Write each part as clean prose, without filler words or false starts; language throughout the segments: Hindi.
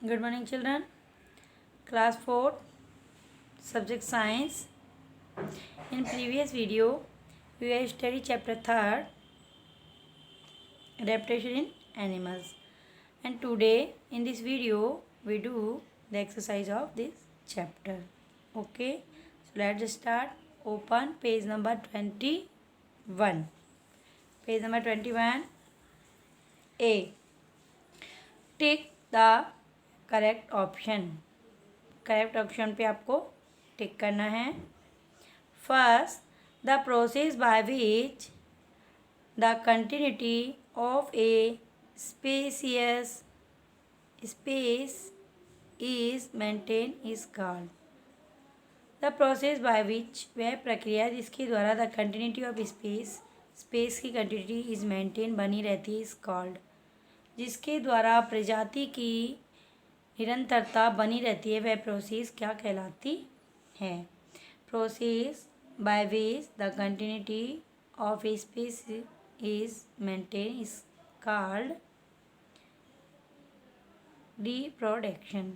Good morning, children. Class 4, subject science. In previous video, we have studied chapter 3rd, adaptation in animals. And today, in this video, we do the exercise of this chapter. Okay, so let's start. Open page number 21. Page number 21. A. Tick the correct option. Correct option पे आपको टिक करना है. First, the process by which the continuity of A spacious space is maintain is called. The process by विच, वह प्रक्रिया जिसके द्वारा द कंटिन्यूटी ऑफ स्पेस की कंटिन्यूटी इज मेंटेन बनी रहती है, इज कॉल्ड. जिसके द्वारा प्रजाति की निरंतरता बनी रहती है, वह प्रोसेस क्या कहलाती है. Process by which the continuity of a space is maintain is called reproduction.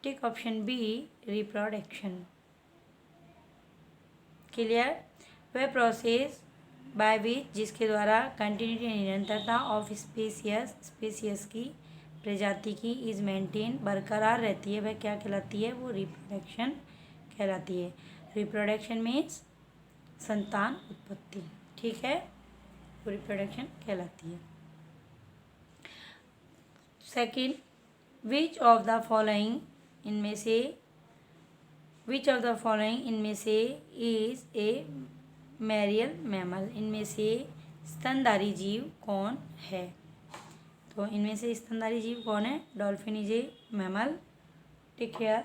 Tick option b, reproduction. Clear. वह प्रोसेस बाय विच जिसके द्वारा कंटिन्यूटी निरंतरता ऑफ स्पेसियस की प्रजाति की इज मेंटेन बरकरार रहती है, वह क्या कहलाती है, वो रिप्रोडक्शन कहलाती है. रिप्रोडक्शन मीन्स संतान उत्पत्ति. ठीक है, वो रिप्रोडक्शन कहलाती है. Second, which of the following इनमें से इज ए मैरियल मैमल. इनमें से स्तनधारी जीव कौन है. तो इनमें से स्तनधारी जीव कौन है. Dolphin is a mammal. Tick here,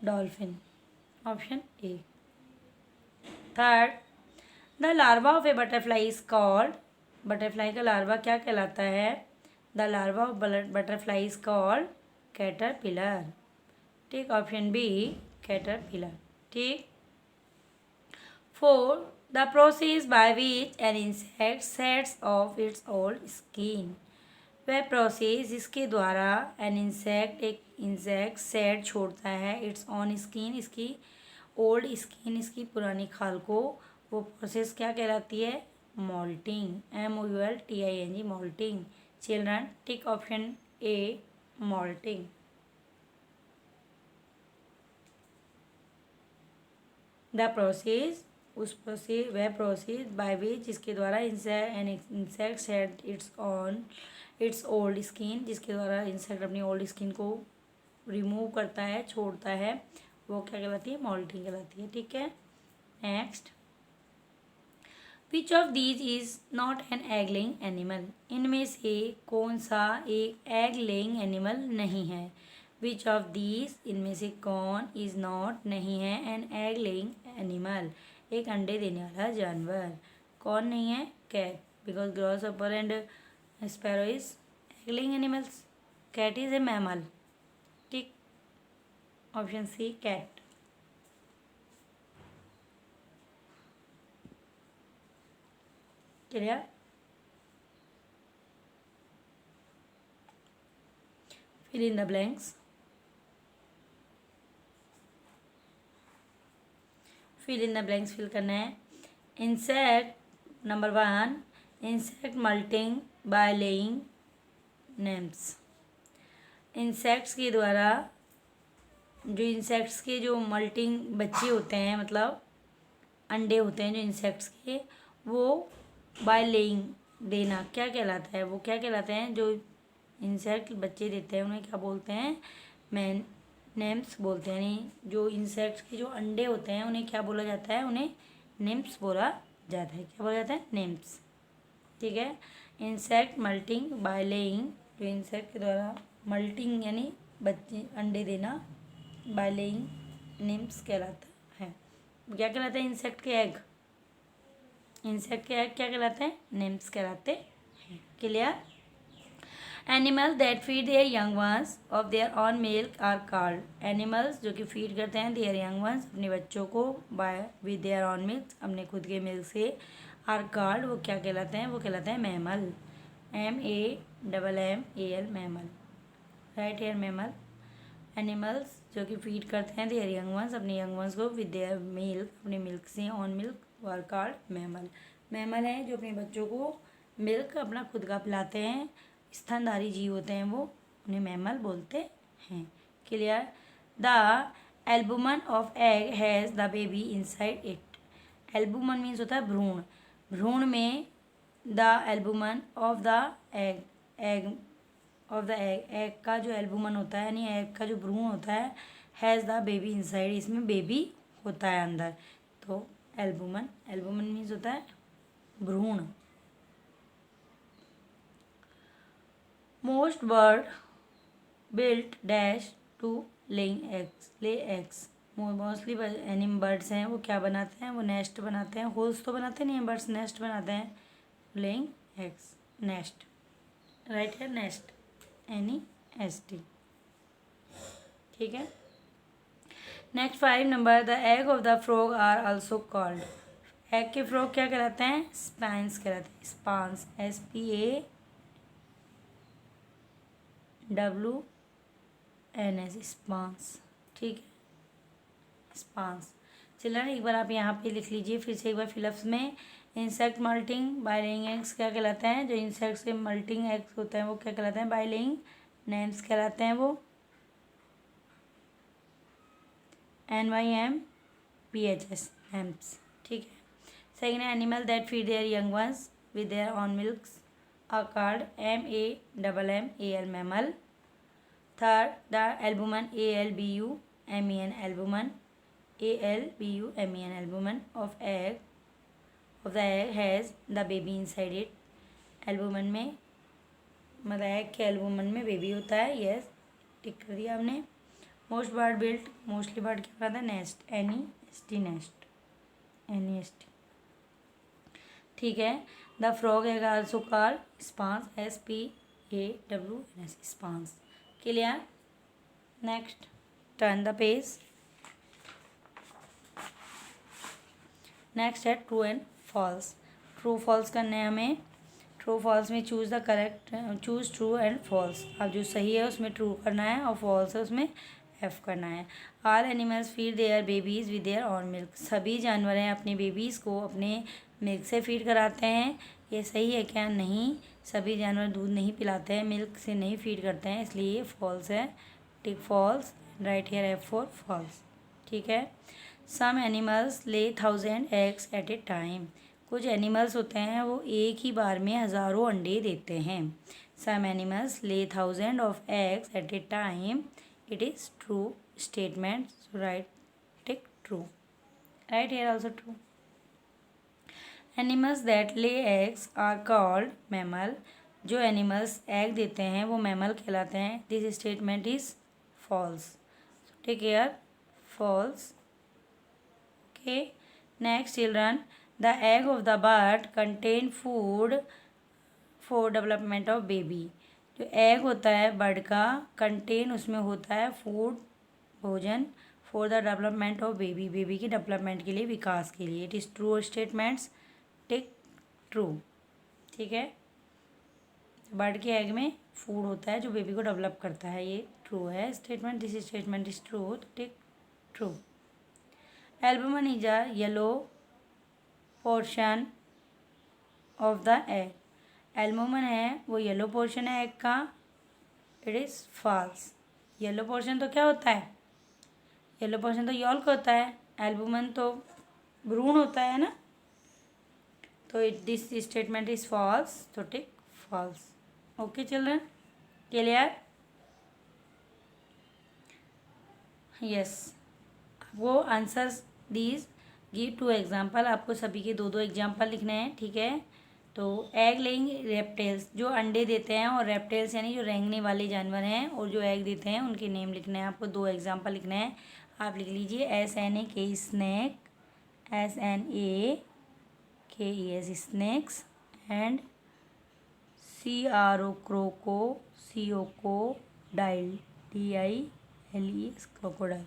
dolphin. Option A. Third, the larva of a butterfly is called. Butterfly का लार्वा क्या कहलाता है. The larva of butterfly is called caterpillar. Tick option B, caterpillar. ठीक. Four, the process by which an insect sheds off its old skin. वह प्रोसेस जिसके द्वारा एक इंसेक्ट शेड छोड़ता है इट्स ऑन स्किन, इसकी ओल्ड स्किन, इसकी पुरानी खाल को, वो प्रोसेस क्या कहलाती है, moulting. MOULTING, moulting. Children, tick option a, moulting. The process, वह प्रोसेस बाय विच जिसके द्वारा insect shed its old skin, जिसके द्वारा इंसेक्ट अपनी ओल्ड स्किन को रिमूव करता है, छोड़ता है, वो क्या कहलाती है, मोल्टिंग कहलाती है. ठीक है. Next, which of these is not an egg laying animal. इनमें से कौन सा एक एग लेइंग एनिमल नहीं है. विच ऑफ दीज, इनमें से कौन, इज नॉट नहीं है, एन एग लेइंग एनिमल, एक अंडे देने वाला जानवर. कौन नहीं है, cat. Because grasshopper and sparrow is egg laying animals. Cat is a mammal. Tick option C, cat. Clear. Fill in the blanks. Fill in the blanks fill करना है. Insect number 1, insect moulting by laying names. Insects के द्वारा इंसेक्ट्स के जो मल्टिंग बच्चे होते हैं, मतलब अंडे होते हैं जो इंसेक्ट्स के, वो बाय लेइंग देना क्या कहलाता है, वो क्या कहलाते हैं, जो इंसेक्ट बच्चे देते हैं उन्हें क्या बोलते हैं, नेम्स बोलते हैं. यानी जो इंसेक्ट्स के जो अंडे होते हैं उन्हें क्या बोला जाता है, उन्हें नेम्स बोला जाता है. क्या बोला जाता है, नेम्स. ठीक है. इंसेक्ट मल्टिंग बाय लेइंग, जो इंसेक्ट के द्वारा मल्टिंग यानी बच्चे अंडे देना, बाय लेइंग नेम्स कहलाता है. क्या कहलाता है, इंसेक्ट के एग क्या कहलाते हैं, नेम्स कहलाते हैं. Clear. Animals that feed their young ones of their on milk are called. Animals जो कि फीड करते हैं देयर यंग वंस, अपने बच्चों को, by with their on milk, अपने खुद के मिल्क से, आर कॉल्ड, वो क्या कहलाते हैं, वो कहलाते हैं mammal. MAMMAL mammal, write here mammal. Animals जो कि फीड करते हैं देयर यंग वंस, अपने यंग वंस को विद देयर मिल्क, अपने मिल्क से, own milk, were called mammal. Mammal हैं जो अपने बच्चों को मिल्क अपना खुद का पिलाते हैं, स्तनधारी जीव होते हैं वो, उन्हें मैमल बोलते हैं। Clear. The albumen of egg has the baby inside it. Albumen means होता है भ्रूण, भ्रूण में the albumen of the egg, egg of the egg, egg का जो एल्बुमन होता है यानी एग का जो भ्रूण होता है, हैज़ द बेबी इनसाइड, इसमें बेबी होता है अंदर। तो एल्बुमन, एल्बुमन मीन्स होता है भ्रूण। Most bird built dash to laying eggs, lay eggs. Mostly एनिम बर्ड्स हैं वो क्या बनाते हैं, वो नेस्ट बनाते हैं, होल्स तो बनाते नहीं हैं बर्ड्स, नेस्ट बनाते हैं, लेइंग एग्स, नेस्ट, राइट है, नेस्ट, NEST, ठीक है। Next 5 number, the egg of the frog are also called. Egg के फ्रॉग क्या कहलाते हैं, स्पैंस कहलाते हैं, स्पांस, SPAWNS, स्पांस, ठीक है, स्पांस। चिल्ड्रन एक बार आप यहाँ पे लिख लीजिए फिर से एक बार फिलअप्स में। Insect moulting by laying eggs क्या कहलाते हैं, जो इंसेक्ट से मल्टिंग एग्स होते हैं वो क्या कहलाते हैं, बाय लेइंग नेम्स कहलाते हैं वो, NYMPHS, नेम्स, ठीक है। सेकेंड है animal that feed their young ones with their own milks are called MAMMAL mammal. Third, the albumen ALBUMEN albumen, ALBUMEN albumen of the egg has the baby inside it. Albumen में मतलब एग के एल्बुमन में बेबी होता है, यस, टिक कर दिया हमने। Most bird built, mostly bird क्या कहता है, नेस्ट, NEST, नेस्ट, NEST, ठीक है। The frog egg also called spawns, SPAWNS, spawns. Clear. Next, turn the page. Next है true and false. True false करने हैं हमें। ट्रू फॉल्स में choose the correct, choose true and false. अब जो सही है उसमें ट्रू करना है और फॉल्स है उसमें F करना है। All animals feed there babies with their on milk. सभी जानवर हैं अपने बेबीज़ को अपने मिल्क से फीड कराते हैं। ये सही है क्या, नहीं, सभी जानवर दूध नहीं पिलाते हैं, मिल्क से नहीं फीड करते हैं, इसलिए ये फॉल्स है, tick false, right here F for false, ठीक है। Some animals lay 1000 eggs at a time. कुछ एनिमल्स होते हैं वो एक ही बार में हज़ारों अंडे देते हैं। सम animals lay 1000 of eggs at a time, it is true statement, so right tick true, right here also true. Animals that lay eggs are called mammal. जो एनिमल्स एग देते हैं वो मैमल कहलाते हैं। This statement is false, take care, false, okay. Next children, the egg of the bird contain food for development of baby. जो एग होता है बर्ड का, कंटेन उसमें होता है फूड, भोजन, for the development of baby, baby की डेवलपमेंट के लिए, विकास के लिए। It is true statements, tick true, ठीक है। बर्ड के एग में फूड होता है जो बेबी को डेवलप करता है, ये ट्रू है statement, this statement is true, tick true. Albumen is a yellow portion of the egg. Albumen है वो येलो पोर्शन है एग का, it is false. Yellow portion तो क्या होता है, येलो पोर्शन तो यॉल्क होता है, एल्बुमन तो भ्रूण होता है ना, तो दिस स्टेटमेंट इज फॉल्स, तो tick false, okay children, clear, yes. वो आंसर्स दीज, गिव 2 एग्जाम्पल, आपको सभी के 2-2 एग्जाम्पल लिखने हैं, ठीक है। तो एग लेइंग रेप्टेल्स, जो अंडे देते हैं, और रेप्टेल्स यानी जो रेंगने वाले जानवर हैं और जो एग देते हैं उनके नेम लिखने हैं आपको, 2 एग्जाम्पल लिखने हैं। आप लिख लीजिए SNAK snake, SNAKES snakes, and CRO croco, COCODILE, DILE crocodile,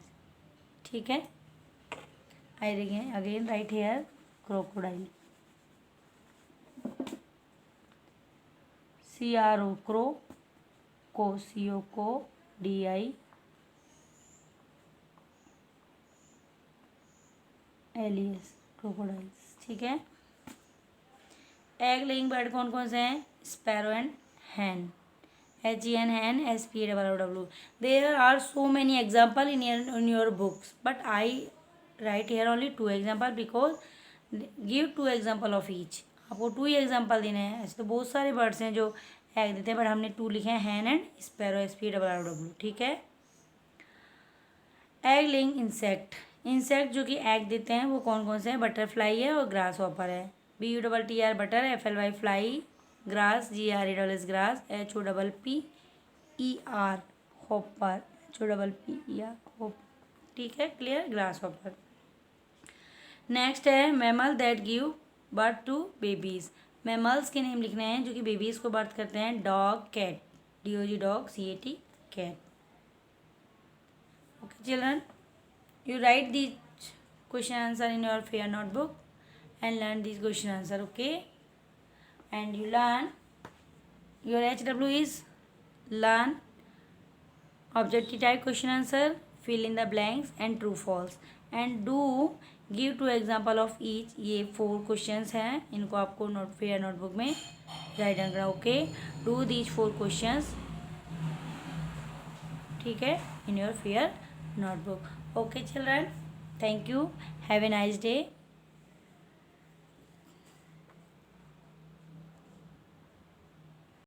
ठीक है। I again write here crocodile, CRO cro, co CO co, DI LES crocodiles. ठीक है। एग लेइंग बर्ड कौन कौन से हैं? Sparrow and hen, HEN hen, SPAWW। There are so many example in your books but I write here only 2 example because give 2 example of each. आपको 2 ही एग्जाम्पल देने हैं। ऐसे तो बहुत सारे बर्ड्स हैं जो एग देते हैं बट हमने 2 लिखे हैं, हैन एंड स्पैरो, SPAWW। ठीक है। एग लेइंग इंसेक्ट, इंसेक्ट जो कि एग देते हैं वो कौन कौन से हैं? बटरफ्लाई है और ग्रास हॉपर है। BUTTR butter, FLY fly, grass, GRAS grass, HOPPER hopper, HOPPER hop. ठीक है, क्लियर, ग्रास हॉपर। नेक्स्ट है mammal that give birth to babies. Mammals के नेम लिखने हैं जो कि बेबीज को बर्थ करते हैं। Dog, cat, DOG dog, CAT cat. Okay children, you write these question answer in your fair notebook and learn these question answer. Okay, and you learn your HW is learn objective type question answer, fill in the blanks and true false, and do give 2 example of each। ये 4 questions हैं, इनको आपको फेयर नोटबुक में राइट डाउन करना। Okay, do these 4 questions। ठीक है, in your fair notebook. Okay children, thank you, have a nice day.